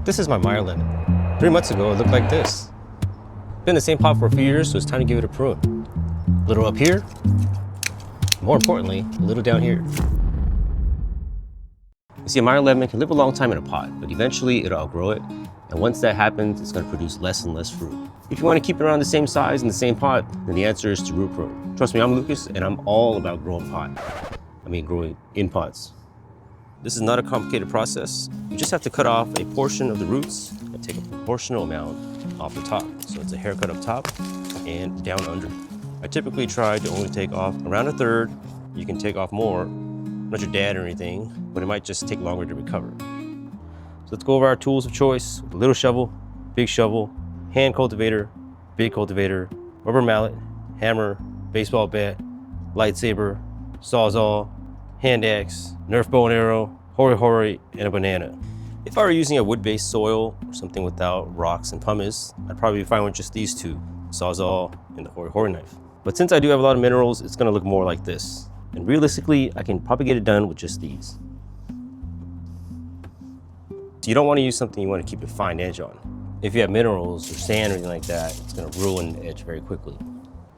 This is my Meyer Lemon. 3 months ago, it looked like this. Been in the same pot for a few years, so it's time to give it a prune. A little up here, more importantly, a little down here. You see, a Meyer Lemon can live a long time in a pot, but eventually it'll outgrow it. And once that happens, it's going to produce less and less fruit. If you want to keep it around the same size in the same pot, then the answer is to root prune. Trust me, I'm Lucas, and I'm all about growing growing in pots. This is not a complicated process. You just have to cut off a portion of the roots and take a proportional amount off the top. So it's a haircut up top and down under. I typically try to only take off around 1/3. You can take off more, I'm not your dad or anything, but it might just take longer to recover. So let's go over our tools of choice: a little shovel, big shovel, hand cultivator, big cultivator, rubber mallet, hammer, baseball bat, lightsaber, sawzall, hand axe, Nerf bow and arrow, hori, and a banana. If I were using a wood-based soil or something without rocks and pumice, I'd probably be fine with just these two, sawzall and the hori knife. But since I do have a lot of minerals, it's gonna look more like this. And realistically, I can probably get it done with just these. So you don't wanna use something you wanna keep a fine edge on. If you have minerals or sand or anything like that, it's gonna ruin the edge very quickly.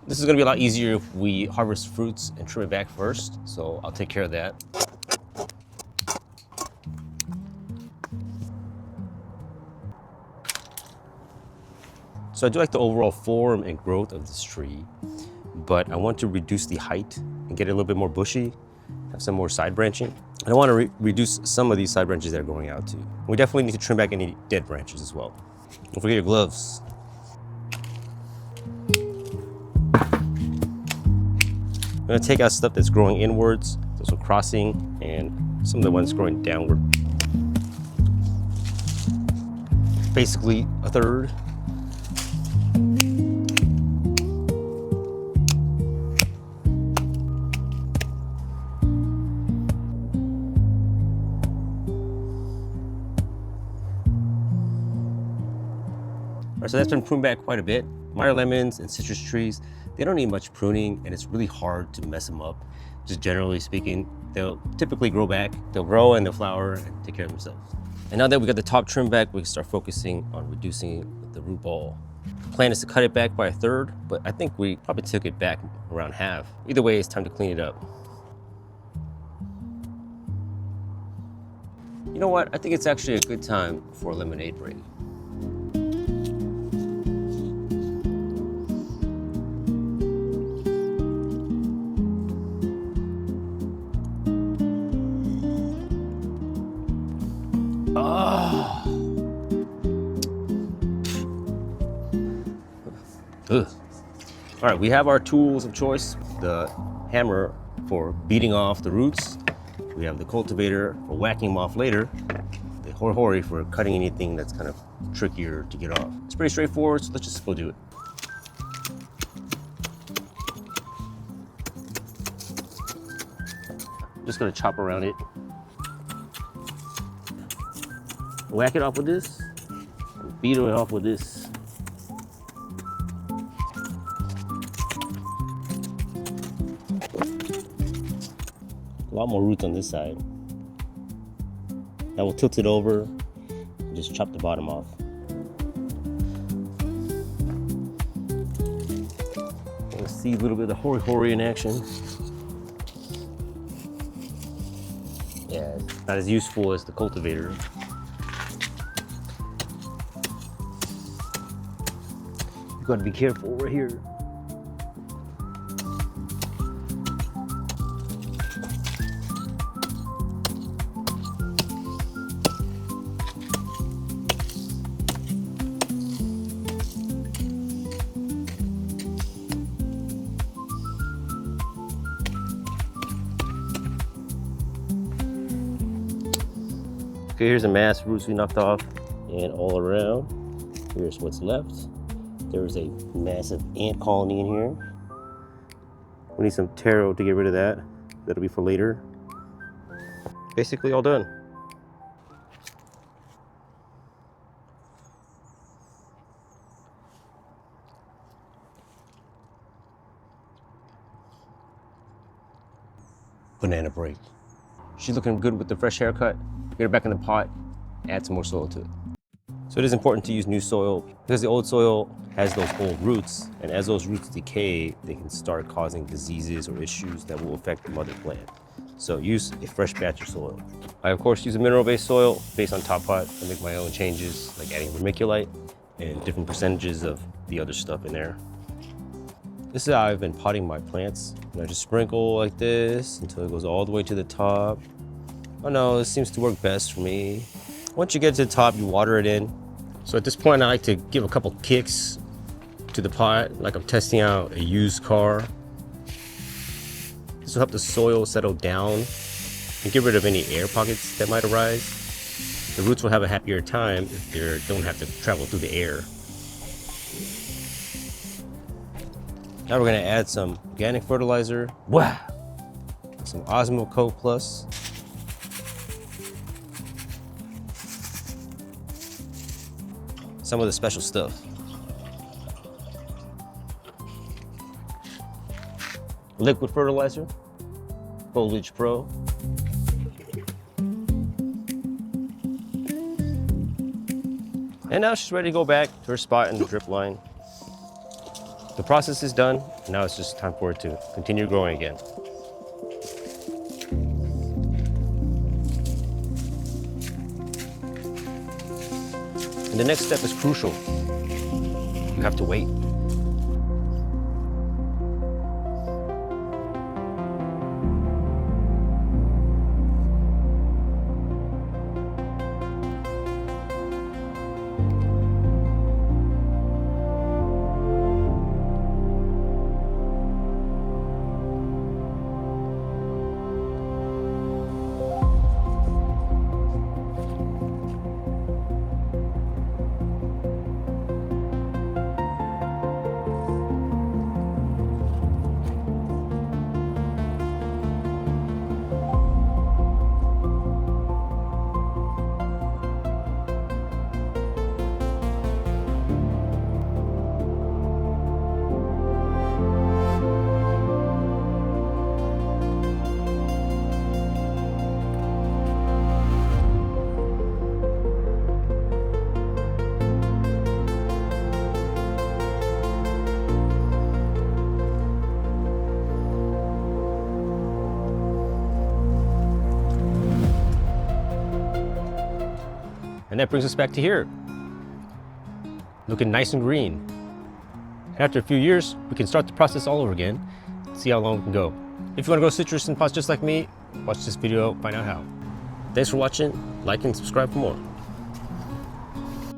This is gonna be a lot easier if we harvest fruits and trim it back first, so I'll take care of that. So I do like the overall form and growth of this tree, but I want to reduce the height and get it a little bit more bushy, have some more side branching. And I want to reduce some of these side branches that are growing out too. We definitely need to trim back any dead branches as well. Don't forget your gloves. I'm gonna take out stuff that's growing inwards, those are crossing, and some of the ones growing downward. Basically 1/3. Alright, so that's been pruned back quite a bit. Meyer lemons and citrus trees, they don't need much pruning, and it's really hard to mess them up. Just generally speaking, they'll typically grow back. They'll grow and they'll flower and take care of themselves. And now that we got the top trim back, we can start focusing on reducing the root ball. The plan is to cut it back by 1/3, but I think we probably took it back around half. Either way, it's time to clean it up. You know what? I think it's actually a good time for a lemonade break. Ugh. All right, we have our tools of choice. The hammer for beating off the roots. We have the cultivator for whacking them off later. The hori for cutting anything that's kind of trickier to get off. It's pretty straightforward, so let's just go do it. I'm just gonna chop around it. Whack it off with this, and beat it off with this. A lot more roots on this side. Now we'll tilt it over and just chop the bottom off. Let's see a little bit of the hori in action. Yeah, it's not as useful as the cultivator. You've got to be careful over here. Okay, here's a mass of roots we knocked off, and all around, here's what's left. There's a massive ant colony in here. We need some taro to get rid of that. That'll be for later. Basically all done. Banana break. She's looking good with the fresh haircut. Get her back in the pot, add some more soil to it. So it is important to use new soil because the old soil has those old roots, and as those roots decay, they can start causing diseases or issues that will affect the mother plant. So use a fresh batch of soil. I of course use a mineral-based soil based on top pot. I make my own changes, like adding vermiculite and different percentages of the other stuff in there. This is how I've been potting my plants. And I just sprinkle like this until it goes all the way to the top. Oh no, this seems to work best for me. Once you get to the top, you water it in. So at this point, I like to give a couple kicks to the pot, like I'm testing out a used car. This will help the soil settle down and get rid of any air pockets that might arise. The roots will have a happier time if they don't have to travel through the air. Now we're gonna add some organic fertilizer. Wow! Some Osmo Co Plus. Some of the special stuff. Liquid fertilizer, Foliage Pro. And now she's ready to go back to her spot in the drip line. The process is done. Now it's just time for it to continue growing again. And the next step is crucial. You have to wait. And that brings us back to here, looking nice and green. And after a few years, we can start the process all over again, see how long we can go. If you want to grow citrus in pots just like me, watch this video, find out how. Thanks for watching, like and subscribe for more.